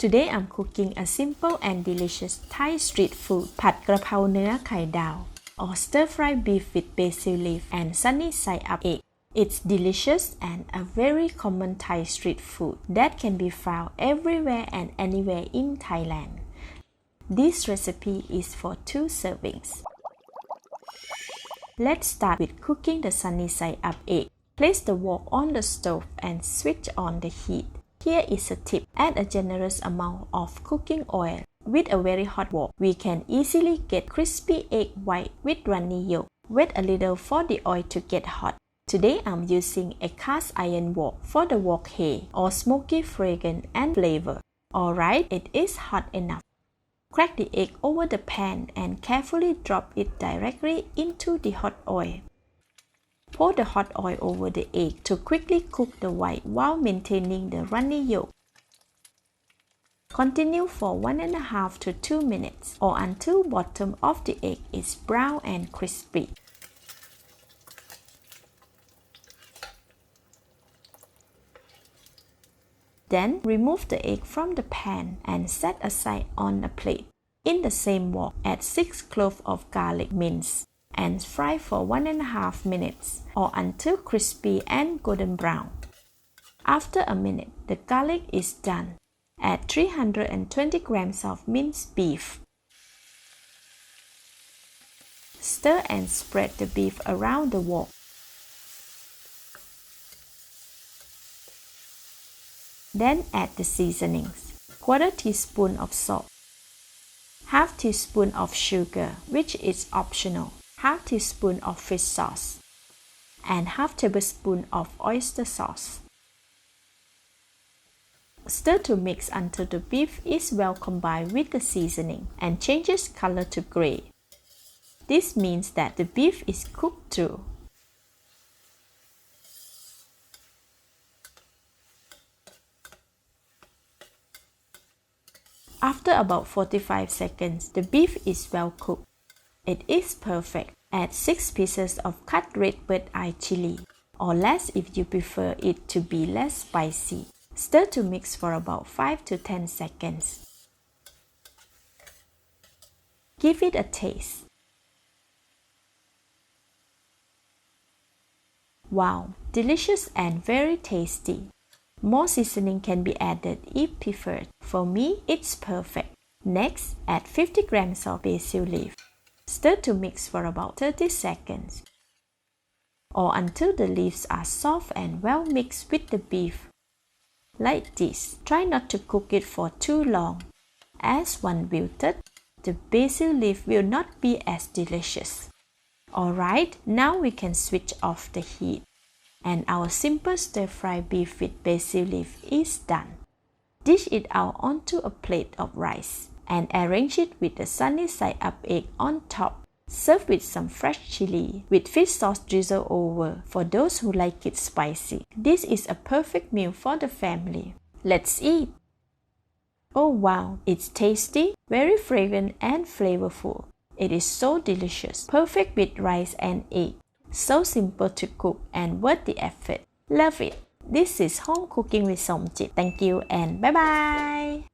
Today I'm cooking a simple and delicious Thai street food, Pad Kra Pao Neua Khai Dao, or stir-fry beef with basil leaf and sunny side up egg. It's delicious and a very common Thai street food that can be found everywhere and anywhere in Thailand. This recipe is for 2 servings. Let's start with cooking the sunny side up egg. Place the wok on the stove and switch on the heat. Here is a tip: add a generous amount of cooking oil. With a very hot wok, we can easily get crispy egg white with runny yolk. Wait a little for the oil to get hot. Today I'm using a cast iron wok for the wok hay or smoky fragrance and flavor. Alright, it is hot enough. Crack the egg over the pan and carefully drop it directly into the hot oil. Pour the hot oil over the egg to quickly cook the white while maintaining the runny yolk. Continue for 1.5 to 2 minutes or until bottom of the egg is brown and crispy. Then remove the egg from the pan and set aside on a plate. In the same wok, add 6 cloves of garlic minced and fry for 1.5 minutes or until crispy and golden brown. After a minute, the garlic is done. Add 320 grams of minced beef. Stir and spread the beef around the wok. Then add the seasonings: 1/4 teaspoon of salt, 1/2 teaspoon of sugar, which is optional, 1/2 teaspoon of fish sauce, and 1/2 tablespoon of oyster sauce. Stir to mix until the beef is well combined with the seasoning and changes color to gray. This means that the beef is cooked through. After about 45 seconds, the beef is well cooked. It is perfect. Add 6 pieces of cut red bird eye chili, or less if you prefer it to be less spicy. Stir to mix for about 5 to 10 seconds. Give it a taste. Wow, delicious and very tasty. More seasoning can be added if preferred. For me, it's perfect. Next, add 50 grams of basil leaf. Stir to mix for about 30 seconds or until the leaves are soft and well mixed with the beef. Like this. Try not to cook it for too long, as when wilted, the basil leaf will not be as delicious. Alright, now we can switch off the heat. And our simple stir-fry beef with basil leaf is done. Dish it out onto a plate of rice and arrange it with the sunny side up egg on top. Serve with some fresh chili with fish sauce drizzled over for those who like it spicy. This is a perfect meal for the family. Let's eat! Oh wow, it's tasty, very fragrant and flavorful. It is so delicious, perfect with rice and egg. So simple to cook and worth the effort. Love it! This is Home Cooking with Somjit. Thank you and bye bye!